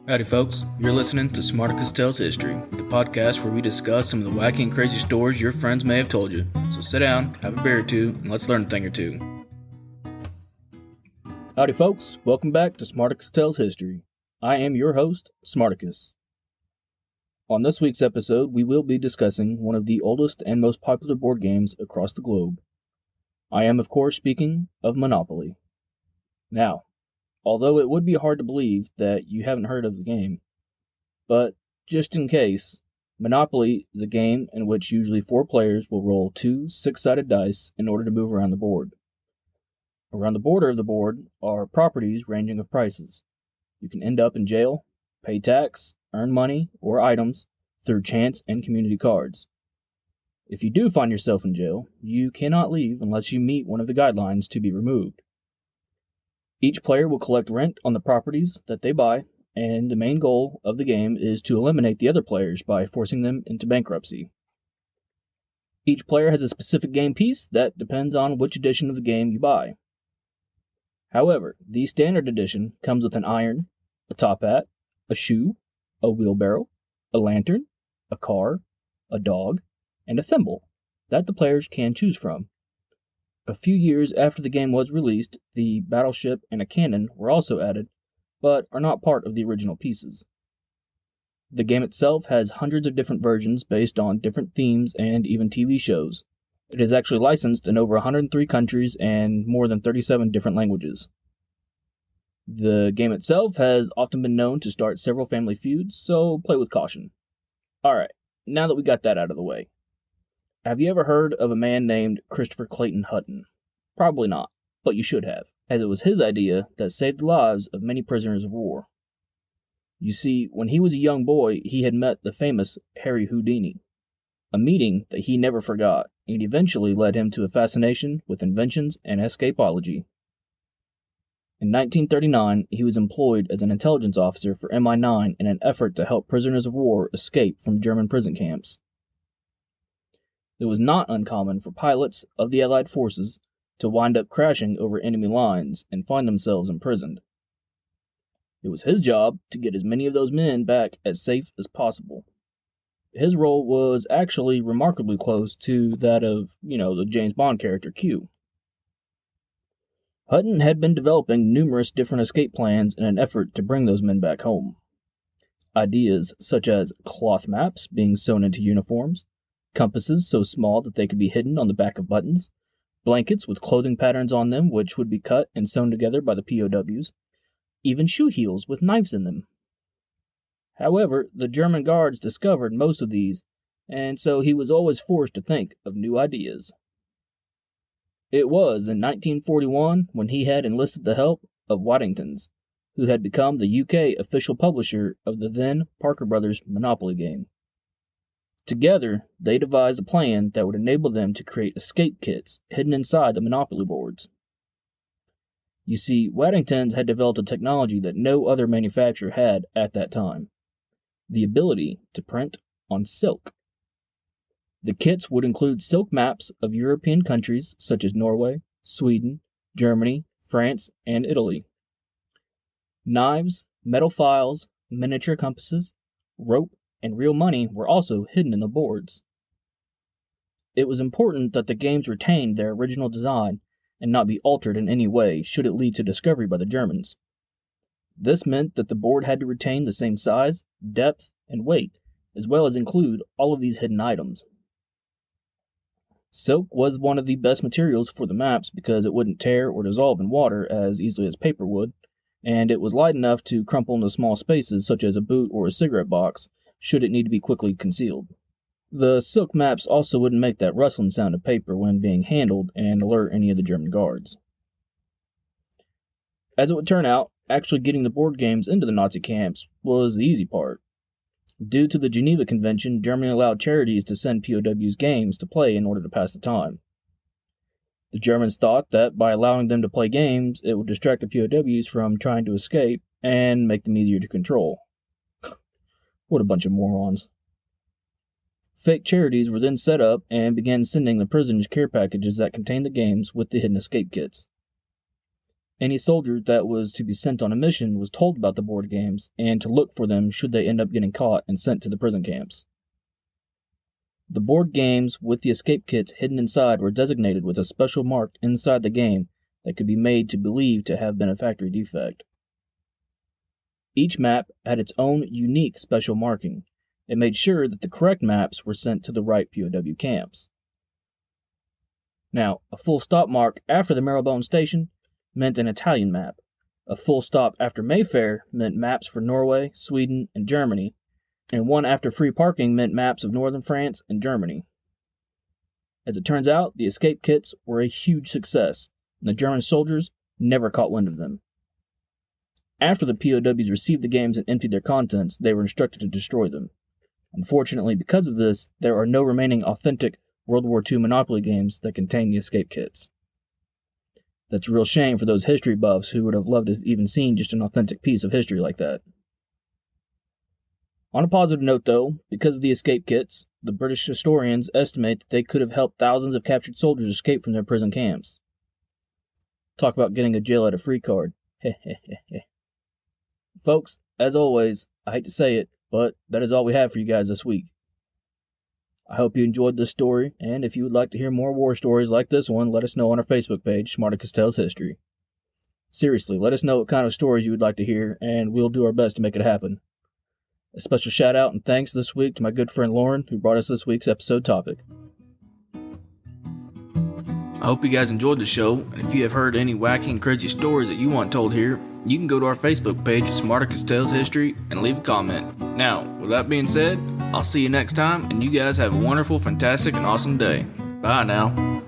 Howdy folks, you're listening to Smarticus Tells History, the podcast where we discuss some of the wacky and crazy stories your friends may have told you. So sit down, have a beer or two, and let's learn a thing or two. Howdy folks, welcome back to Smarticus Tells History. I am your host, Smarticus. On this week's episode, we will be discussing one of the oldest and most popular board games across the globe. I am, of course, speaking of Monopoly. Now, although it would be hard to believe that you haven't heard of the game, but just in case, Monopoly is a game in which usually 4 players will roll 2 six-sided dice in order to move around the board. Around the border of the board are properties ranging of prices. You can end up in jail, pay tax, earn money or items through chance and community cards. If you do find yourself in jail, you cannot leave unless you meet one of the guidelines to be removed. Each player will collect rent on the properties that they buy, and the main goal of the game is to eliminate the other players by forcing them into bankruptcy. Each player has a specific game piece that depends on which edition of the game you buy. However, the standard edition comes with an iron, a top hat, a shoe, a wheelbarrow, a lantern, a car, a dog, and a thimble that the players can choose from. A few years after the game was released, the battleship and a cannon were also added, but are not part of the original pieces. The game itself has hundreds of different versions based on different themes and even TV shows. It is actually licensed in over 103 countries and more than 37 different languages. The game itself has often been known to start several family feuds, so play with caution. Alright, now that we got that out of the way. Have you ever heard of a man named Christopher Clayton Hutton? Probably not, but you should have, as it was his idea that saved the lives of many prisoners of war. You see, when he was a young boy, he had met the famous Harry Houdini, a meeting that he never forgot, and eventually led him to a fascination with inventions and escapology. In 1939, he was employed as an intelligence officer for MI9 in an effort to help prisoners of war escape from German prison camps. It was not uncommon for pilots of the Allied forces to wind up crashing over enemy lines and find themselves imprisoned. It was his job to get as many of those men back as safe as possible. His role was actually remarkably close to that of, the James Bond character Q. Hutton had been developing numerous different escape plans in an effort to bring those men back home. Ideas such as cloth maps being sewn into uniforms, compasses so small that they could be hidden on the back of buttons, blankets with clothing patterns on them which would be cut and sewn together by the P.O.Ws, even shoe heels with knives in them. However, the German guards discovered most of these, and so he was always forced to think of new ideas. It was in 1941 when he had enlisted the help of Waddington's, who had become the UK official publisher of the then Parker Brothers Monopoly game. Together, they devised a plan that would enable them to create escape kits hidden inside the Monopoly boards. You see, Waddington's had developed a technology that no other manufacturer had at that time: the ability to print on silk. The kits would include silk maps of European countries such as Norway, Sweden, Germany, France, and Italy. Knives, metal files, miniature compasses, rope, and real money were also hidden in the boards. It was important that the games retained their original design and not be altered in any way should it lead to discovery by the Germans. This meant that the board had to retain the same size, depth, and weight, as well as include all of these hidden items. Silk was one of the best materials for the maps because it wouldn't tear or dissolve in water as easily as paper would, and it was light enough to crumple into small spaces such as a boot or a cigarette box, should it need to be quickly concealed. The silk maps also wouldn't make that rustling sound of paper when being handled and alert any of the German guards. As it would turn out, actually getting the board games into the Nazi camps was the easy part. Due to the Geneva Convention, Germany allowed charities to send POWs games to play in order to pass the time. The Germans thought that by allowing them to play games, it would distract the POWs from trying to escape and make them easier to control. What a bunch of morons. Fake charities were then set up and began sending the prisoners care packages that contained the games with the hidden escape kits. Any soldier that was to be sent on a mission was told about the board games and to look for them should they end up getting caught and sent to the prison camps. The board games with the escape kits hidden inside were designated with a special mark inside the game that could be made to believe to have been a factory defect. Each map had its own unique special marking. It made sure that the correct maps were sent to the right POW camps. Now, a full stop mark after the Marylebone Station meant an Italian map. A full stop after Mayfair meant maps for Norway, Sweden, and Germany, and one after free parking meant maps of northern France and Germany. As it turns out, the escape kits were a huge success, and the German soldiers never caught wind of them. After the POWs received the games and emptied their contents, they were instructed to destroy them. Unfortunately, because of this, there are no remaining authentic World War II Monopoly games that contain the escape kits. That's a real shame for those history buffs who would have loved to have even seen just an authentic piece of history like that. On a positive note, though, because of the escape kits, the British historians estimate that they could have helped thousands of captured soldiers escape from their prison camps. Talk about getting a jail at a free card. Folks, as always, I hate to say it, but that is all we have for you guys this week. I hope you enjoyed this story, and if you would like to hear more war stories like this one, let us know on our Facebook page, Smarticus Tells History. Seriously, let us know what kind of stories you would like to hear, and we'll do our best to make it happen. A special shout out and thanks this week to my good friend Lauren, who brought us this week's episode topic. I hope you guys enjoyed the show, and if you have heard any wacky and crazy stories that you want told here, you can go to our Facebook page at Smarticus Tells History and leave a comment. Now, with that being said, I'll see you next time, and you guys have a wonderful, fantastic, and awesome day. Bye now.